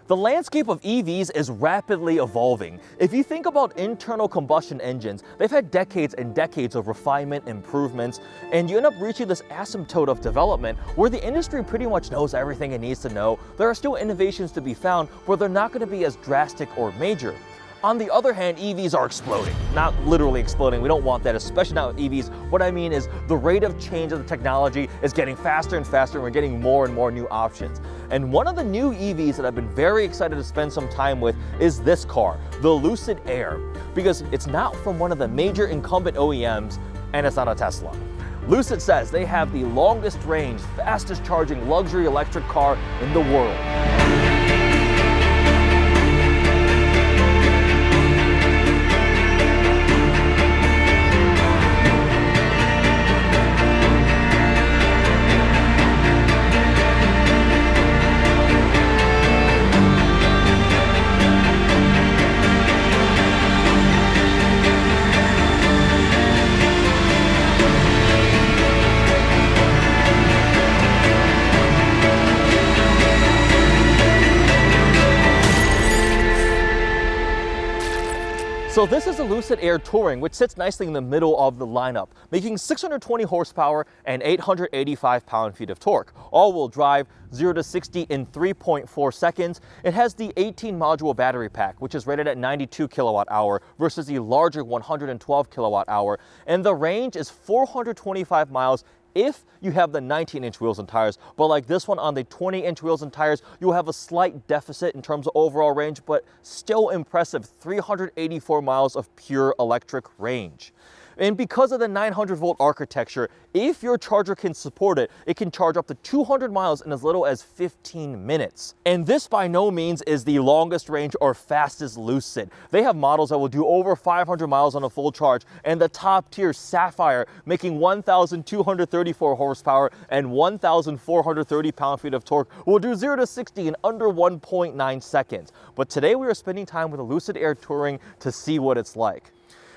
The landscape of EVs is rapidly evolving. If you think about internal combustion engines, they've had decades and decades of refinement, improvements, and you end up reaching this asymptote of development where the industry pretty much knows everything it needs to know. There are still innovations to be found, but they're not going to be as drastic or major. On the other hand, EVs are exploding. Not literally exploding, we don't want that, especially not with EVs. What I mean is the rate of change of the technology is getting faster and faster, and we're getting more and more new options. And one of the new EVs that I've been very excited to spend some time with is this car, the Lucid Air, because it's not from one of the major incumbent OEMs, and it's not a Tesla. Lucid says they have the longest range, fastest charging luxury electric car in the world. So this is a Lucid Air Touring, which sits nicely in the middle of the lineup, making 620 horsepower and 885 pound-feet of torque. All-wheel drive, 0 to 60 in 3.4 seconds. It has the 18-module battery pack, which is rated at 92 kilowatt-hour versus the larger 112 kilowatt-hour. And the range is 425 miles if you have the 19-inch wheels and tires, but like this one on the 20-inch wheels and tires, you'll have a slight deficit in terms of overall range, but still impressive 384 miles of pure electric range. And because of the 900-volt architecture, if your charger can support it, it can charge up to 200 miles in as little as 15 minutes. And this by no means is the longest range or fastest Lucid. They have models that will do over 500 miles on a full charge, and the top tier Sapphire, making 1,234 horsepower and 1,430 pound-feet of torque, will do 0 to 60 in under 1.9 seconds. But today we are spending time with a Lucid Air Touring to see what it's like.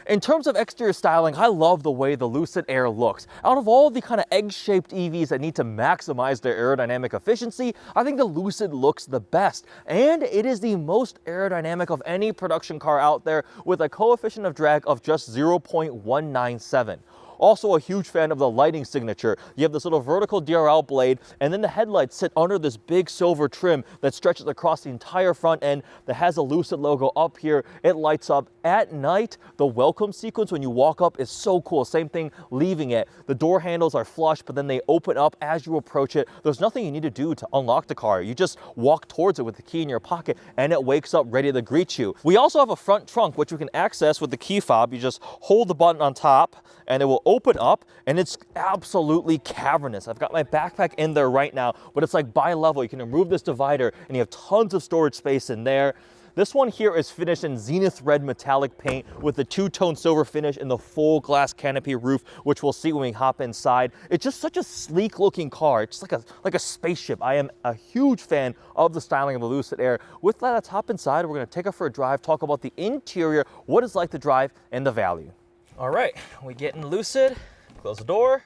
In terms of exterior styling, I love the way the Lucid Air looks. Out of all the kind of egg-shaped EVs that need to maximize their aerodynamic efficiency, I think the Lucid looks the best. And it is the most aerodynamic of any production car out there, with a coefficient of drag of just 0.197. Also a huge fan of the lighting signature. You have this little vertical DRL blade, and then the headlights sit under this big silver trim that stretches across the entire front end that has a Lucid logo up here. It lights up at night. The welcome sequence when you walk up is so cool. Same thing leaving it. The door handles are flush, but then they open up as you approach it. There's nothing you need to do to unlock the car. You just walk towards it with the key in your pocket, and it wakes up ready to greet you. We also have a front trunk, which we can access with the key fob. You just hold the button on top, and it will open up, and it's absolutely cavernous. I've got my backpack in there right now, but it's like bi-level. You can remove this divider, and you have tons of storage space in there. This one here is finished in zenith red metallic paint with the two-tone silver finish and the full glass canopy roof, which we'll see when we hop inside. It's just such a sleek looking car. It's like a spaceship. I am a huge fan of the styling of the Lucid Air. With that, let's hop inside. We're gonna take it for a drive, talk about the interior, what it's like to drive, and the value. All right, we get in Lucid, close the door,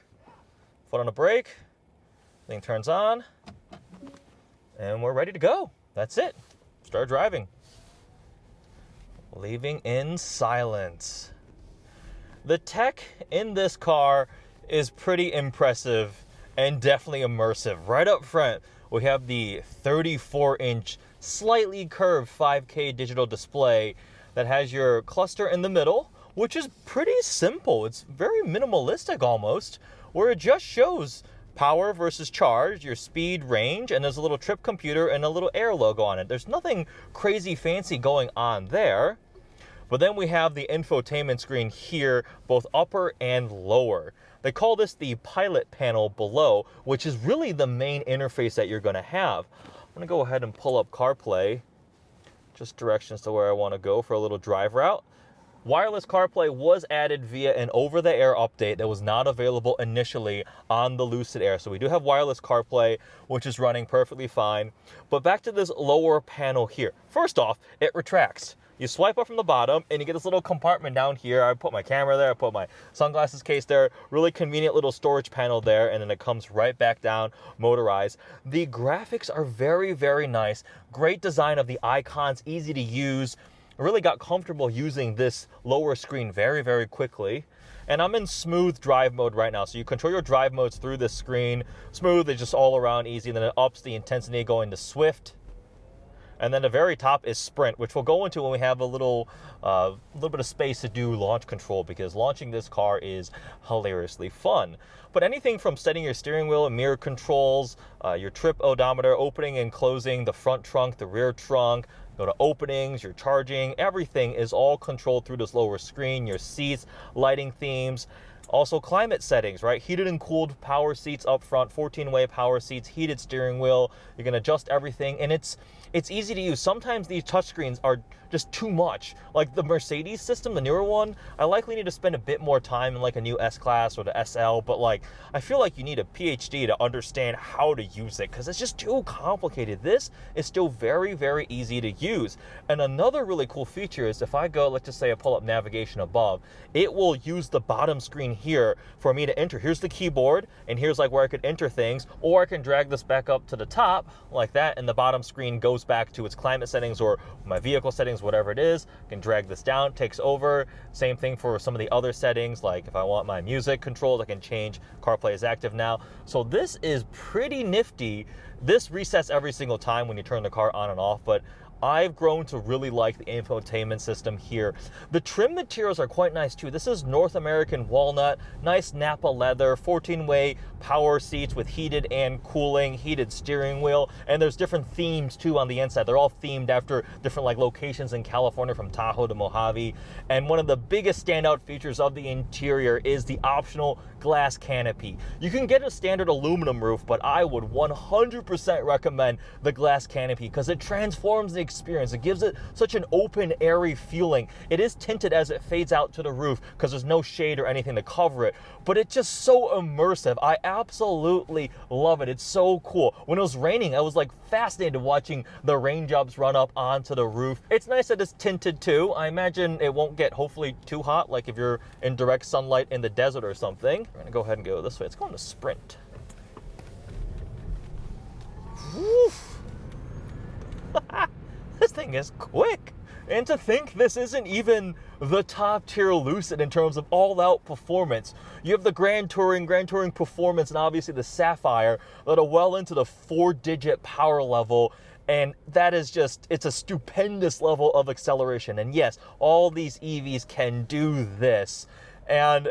foot on the brake, thing turns on, and we're ready to go. That's it, start driving. Leaving in silence. The tech in this car is pretty impressive and definitely immersive. Right up front, we have the 34-inch, slightly curved 5K digital display that has your cluster in the middle, which is pretty simple. It's very minimalistic almost, where it just shows power versus charge, your speed, range, and there's a little trip computer and a little Air logo on it. There's nothing crazy fancy going on there. But then we have the infotainment screen here, both upper and lower. They call this the pilot panel below, which is really the main interface that you're gonna have. I'm gonna go ahead and pull up CarPlay, just directions to where I wanna go for a little drive route. Wireless CarPlay was added via an over-the-air update that was not available initially on the Lucid Air. So we do have wireless CarPlay, which is running perfectly fine. But back to this lower panel here. First off, it retracts. You swipe up from the bottom and you get this little compartment down here. I put my camera there, I put my sunglasses case there, really convenient little storage panel there, and then it comes right back down, motorized. The graphics are very, very nice. Great design of the icons, easy to use. I really got comfortable using this lower screen very, very quickly. And I'm in smooth drive mode right now. So you control your drive modes through this screen. Smooth is just all around easy. And then it ups the intensity going to swift. And then the very top is sprint, which we'll go into when we have a little bit of space to do launch control, because launching this car is hilariously fun. But anything from setting your steering wheel and mirror controls, your trip odometer, opening and closing the front trunk, the rear trunk, go to openings, your charging, everything is all controlled through this lower screen. Your seats, lighting themes, also climate settings, right? Heated and cooled power seats up front, 14-way power seats, heated steering wheel. You can adjust everything, and it's easy to use. Sometimes these touchscreens are just too much. Like the Mercedes system, the newer one, I likely need to spend a bit more time in like a new S-Class or the SL, but like I feel like you need a PhD to understand how to use it, because it's just too complicated. This is still very, very easy to use. And another really cool feature is if I go, let's just say I pull up navigation above, it will use the bottom screen here for me to enter. Here's the keyboard, and here's like where I could enter things, or I can drag this back up to the top like that, and the bottom screen goes back to its climate settings or my vehicle settings, whatever it is. I can drag this down, takes over. Same thing for some of the other settings, like if I want my music controls, I can change CarPlay is active now. So this is pretty nifty. This resets every single time when you turn the car on and off, but I've grown to really like the infotainment system here. The trim materials are quite nice too. This is North American walnut, nice Napa leather, 14-way power seats with heated and cooling, heated steering wheel, and there's different themes too on the inside. They're all themed after different like locations in California, from Tahoe to Mojave. And one of the biggest standout features of the interior is the optional glass canopy. You can get a standard aluminum roof, but I would 100% recommend the glass canopy because it transforms the experience. It gives it such an open, airy feeling. It is tinted as it fades out to the roof because there's no shade or anything to cover it, but it's just so immersive. I absolutely love it. It's so cool. When it was raining, I was like fascinated watching the raindrops run up onto the roof. It's nice that it's tinted too. I imagine it won't get hopefully too hot, like if you're in direct sunlight in the desert or something. We're gonna go ahead and go this way. It's going to sprint. Woof. This thing is quick. And to think this isn't even the top tier Lucid in terms of all-out performance. You have the Grand Touring Performance, and obviously the Sapphire that are well into the 4-digit power level. And that is just, it's a stupendous level of acceleration. And yes, all these EVs can do this. And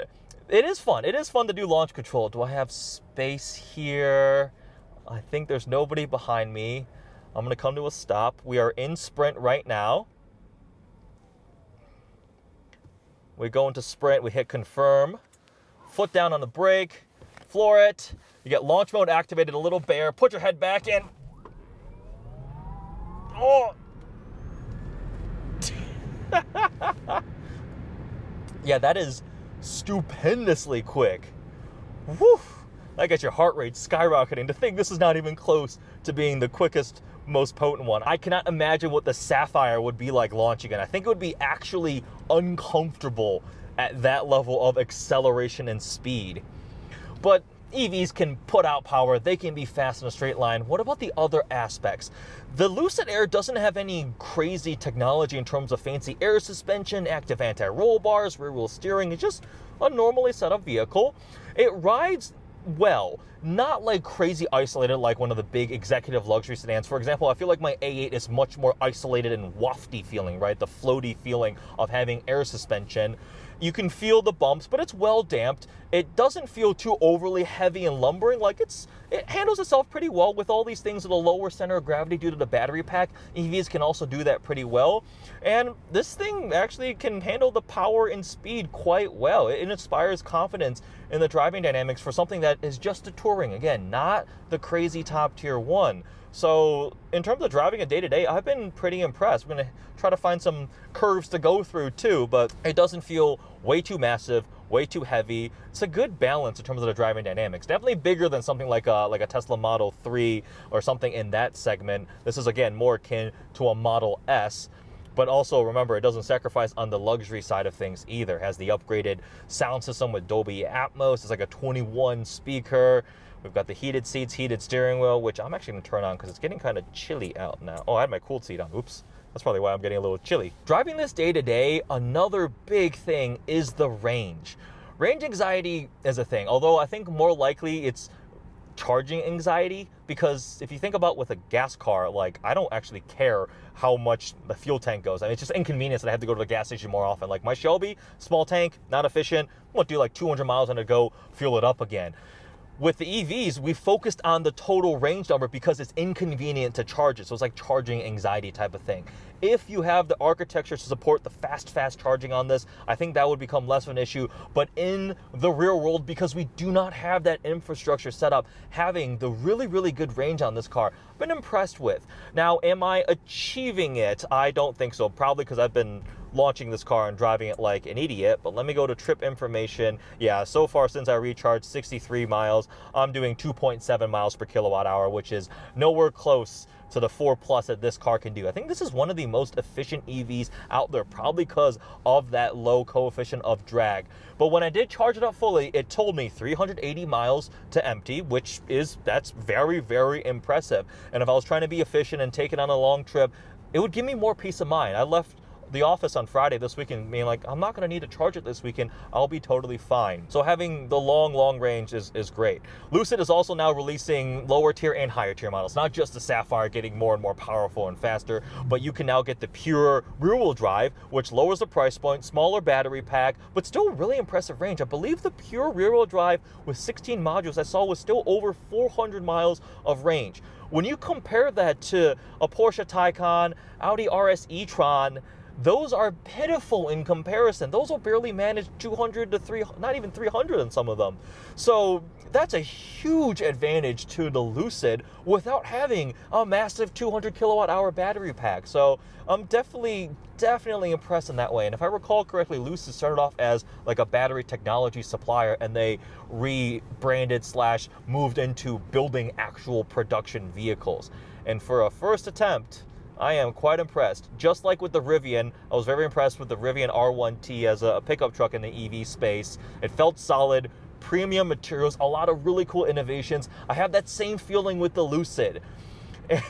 it is fun. It is fun to do launch control. Do I have space here? I think there's nobody behind me. I'm going to come to a stop. We are in sprint right now. We go into sprint. We hit confirm. Foot down on the brake. Floor it. You get launch mode activated, a little bear. Put your head back in. Oh! Yeah, that is stupendously quick. Woo! That gets your heart rate skyrocketing. To think this is not even close to being the quickest, most potent one. I cannot imagine what the Sapphire would be like launching it. I think it would be actually uncomfortable at that level of acceleration and speed. But EVs can put out power, they can be fast in a straight line. What about the other aspects? The Lucid Air doesn't have any crazy technology in terms of fancy air suspension, active anti-roll bars, rear wheel steering. It's just a normally set up vehicle. It rides well, not like crazy isolated like one of the big executive luxury sedans. For example, I feel like my A8 is much more isolated and wafty feeling, right? The floaty feeling of having air suspension. You can feel the bumps, but it's well damped. It doesn't feel too overly heavy and lumbering. Like it handles itself pretty well with all these things at a lower center of gravity due to the battery pack. EVs can also do that pretty well. And this thing actually can handle the power and speed quite well. It inspires confidence in the driving dynamics for something that is just a touring. Again, not the crazy top tier one. So in terms of driving it day to day, I've been pretty impressed. We're going to try to find some curves to go through too, but it doesn't feel way too massive, way too heavy. It's a good balance in terms of the driving dynamics. Definitely bigger than something like a Tesla Model 3 or something in that segment. This is, again, more akin to a Model S. But also remember, it doesn't sacrifice on the luxury side of things either. It has the upgraded sound system with Dolby Atmos. It's like a 21 speaker. We've got the heated seats, heated steering wheel, which I'm actually going to turn on because it's getting kind of chilly out now. Oh, I had my cooled seat on. Oops. That's probably why I'm getting a little chilly. Driving this day to day, another big thing is the range. Range anxiety is a thing, although I think more likely it's charging anxiety, because if you think about with a gas car, like, I don't actually care how much the fuel tank goes. I mean, it's just inconvenience that I have to go to the gas station more often. Like my Shelby, small tank, not efficient. I'm gonna do like 200 miles and go fuel it up again. With the EVs, we focused on the total range number because it's inconvenient to charge it. So it's like charging anxiety type of thing. If you have the architecture to support the fast charging on this, I think that would become less of an issue. But in the real world, because we do not have that infrastructure set up, having the really good range on this car, I've been impressed with. Now, am I achieving it? I don't think so. Probably because I've been launching this car and driving it like an idiot. But let me go to trip information. Yeah, so far since I recharged 63 miles, I'm doing 2.7 miles per kilowatt hour, which is nowhere close to the 4+ that this car can do. I think this is one of the most efficient EVs out there, probably because of that low coefficient of drag. But when I did charge it up fully, it told me 380 miles to empty, that's very impressive. And if I was trying to be efficient and take it on a long trip, it would give me more peace of mind. I left the office on Friday this weekend being like, I'm not going to need to charge it this weekend. I'll be totally fine. So having the long range is great. Lucid is also now releasing lower tier and higher tier models, not just the Sapphire getting more and more powerful and faster, but you can now get the pure rear wheel drive, which lowers the price point, smaller battery pack, but still really impressive range. I believe the pure rear wheel drive with 16 modules I saw was still over 400 miles of range. When you compare that to a Porsche Taycan, Audi RS e-tron, those are pitiful in comparison. Those will barely manage 200 to 300, not even 300 in some of them. So that's a huge advantage to the Lucid without having a massive 200 kilowatt hour battery pack. So I'm definitely impressed in that way. And if I recall correctly, Lucid started off as like a battery technology supplier, and they rebranded / moved into building actual production vehicles. And for a first attempt, I am quite impressed. Just like with the Rivian, I was very impressed with the Rivian R1T as a pickup truck in the EV space. It felt solid, premium materials, a lot of really cool innovations. I have that same feeling with the Lucid.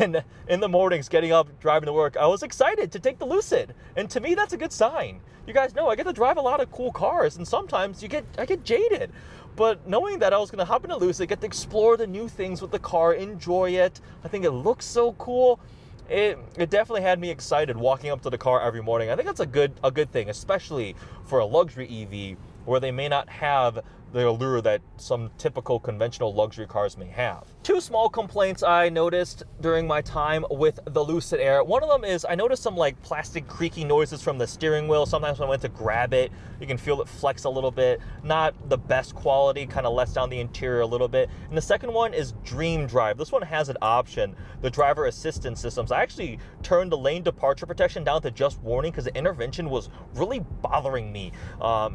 And in the mornings, getting up, driving to work, I was excited to take the Lucid. And to me, that's a good sign. You guys know I get to drive a lot of cool cars, and sometimes I get jaded. But knowing that I was going to hop in a Lucid, get to explore the new things with the car, enjoy it, I think it looks so cool. It definitely had me excited walking up to the car every morning. I think that's a good thing, especially for a luxury EV where they may not have the allure that some typical conventional luxury cars may have. Two small complaints I noticed during my time with the Lucid Air. One of them is I noticed some like plastic creaky noises from the steering wheel. Sometimes when I went to grab it, you can feel it flex a little bit. Not the best quality, kind of lets down the interior a little bit. And the second one is Dream Drive. This one has an option, the driver assistance systems. I actually turned the lane departure protection down to just warning because the intervention was really bothering me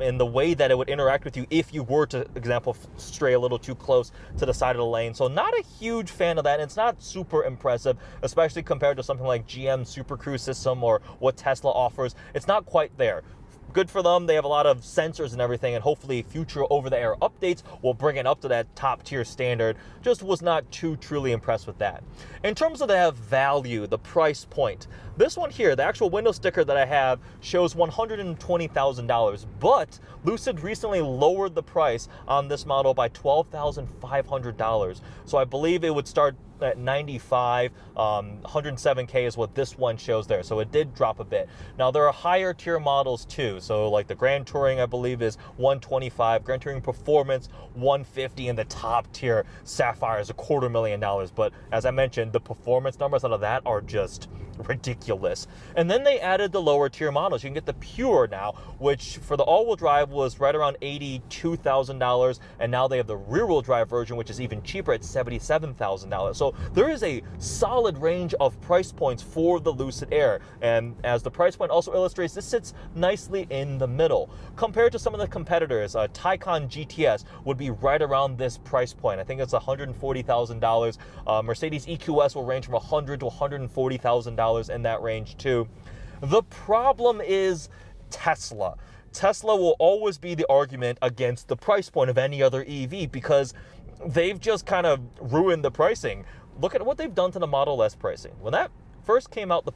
in the way that it would interact with you if you were to, example, stray a little too close to the side of the lane. So not a huge fan of that. It's not super impressive, especially compared to something like GM Super Cruise system or what Tesla offers. It's not quite there. Good for them. They have a lot of sensors and everything, and hopefully future over-the-air updates will bring it up to that top-tier standard. Just was not too truly impressed with that. In terms of the value, the price point, this one here, the actual window sticker that I have, shows $120,000, but Lucid recently lowered the price on this model by $12,500. So I believe it would start at 95, 107K is what this one shows there. So it did drop a bit. Now there are higher tier models too. So like the Grand Touring, I believe, is 125, Grand Touring Performance 150, and the top tier Sapphire is $250,000. But as I mentioned, the performance numbers out of that are just ridiculous. And then they added the lower tier models. You can get the Pure now, which for the all-wheel drive was right around $82,000, and now they have the rear-wheel drive version, which is even cheaper at $77,000. So there is a solid range of price points for the Lucid Air, and as the price point also illustrates, this sits nicely in the middle. Compared to some of the competitors, Taycan GTS would be right around this price point. I think it's $140,000. Mercedes EQS will range from $100,000 to $140,000 in that range too. The problem is Tesla. Tesla will always be the argument against the price point of any other EV because they've just kind of ruined the pricing. Look at what they've done to the Model S pricing. When that first came out, the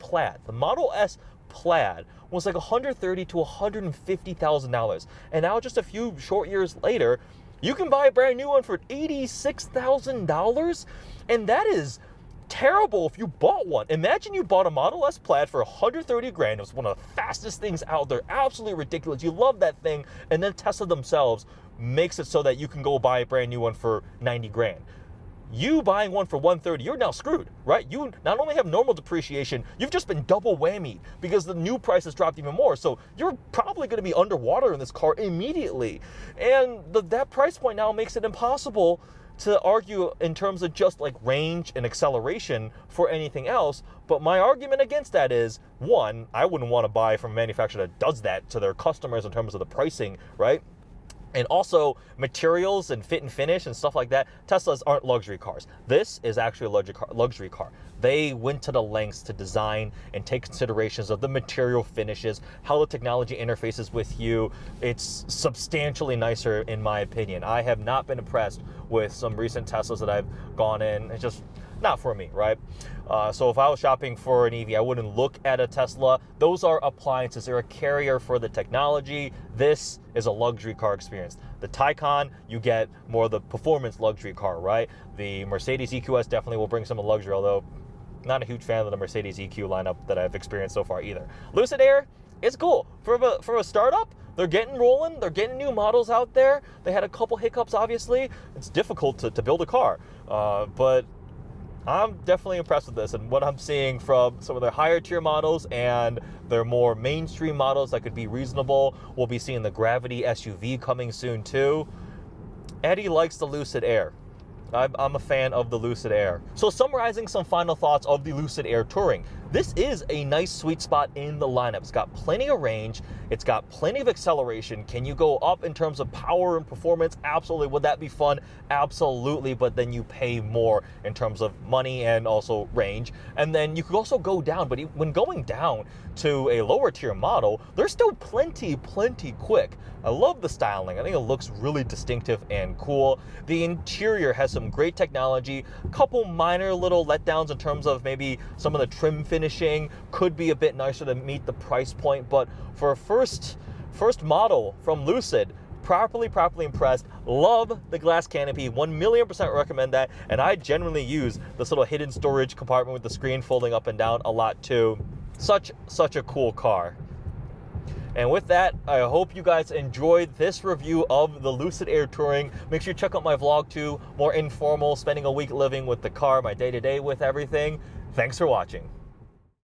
Model S Plaid was like $130,000 to $150,000. And now just a few short years later, you can buy a brand new one for $86,000. And that is terrible if you bought one. Imagine you bought a Model S Plaid for $130,000. It was one of the fastest things out there. Absolutely ridiculous. You love that thing. And then Tesla themselves makes it so that you can go buy a brand new one for $90,000. You buying one for $130,000, you're now screwed, right? You not only have normal depreciation, you've just been double whammied because the new price has dropped even more. So you're probably going to be underwater in this car immediately. And that price point now makes it impossible to argue in terms of just like range and acceleration for anything else. But my argument against that is, one, I wouldn't want to buy from a manufacturer that does that to their customers in terms of the pricing, right? And also materials and fit and finish and stuff like that. Teslas aren't luxury cars. This is actually a luxury car. They went to the lengths to design and take considerations of the material finishes, how the technology interfaces with you. It's substantially nicer in my opinion. I have not been impressed with some recent Teslas that I've gone in. It's just not for me, right? So if I was shopping for an EV, I wouldn't look at a Tesla. Those are appliances. They're a carrier for the technology. This is a luxury car experience. The Taycan, you get more of the performance luxury car, right? The Mercedes EQS definitely will bring some of the luxury, although not a huge fan of the Mercedes EQ lineup that I've experienced so far either. Lucid Air, it's cool. For a startup, they're getting rolling. They're getting new models out there. They had a couple hiccups, obviously. It's difficult to build a car, but I'm definitely impressed with this and what I'm seeing from some of their higher tier models and their more mainstream models that could be reasonable. We'll be seeing the Gravity SUV coming soon too. Eddie likes the Lucid Air. I'm a fan of the Lucid Air. So summarizing some final thoughts of the Lucid Air Touring. This is a nice sweet spot in the lineup. It's got plenty of range. It's got plenty of acceleration. Can you go up in terms of power and performance? Absolutely. Would that be fun? Absolutely. But then you pay more in terms of money and also range. And then you could also go down. But when going down to a lower tier model, they're still plenty quick. I love the styling. I think it looks really distinctive and cool. The interior has some great technology. A couple minor little letdowns in terms of maybe some of the trim finishing could be a bit nicer to meet the price point. But for a first model from Lucid, properly impressed. Love the glass canopy. 1,000,000% recommend that. And I generally use this little hidden storage compartment with the screen folding up and down a lot too. Such a cool car. And with that, I hope you guys enjoyed this review of the Lucid Air Touring. Make sure you check out my vlog too. More informal, spending a week living with the car, my day-to-day with everything. Thanks for watching.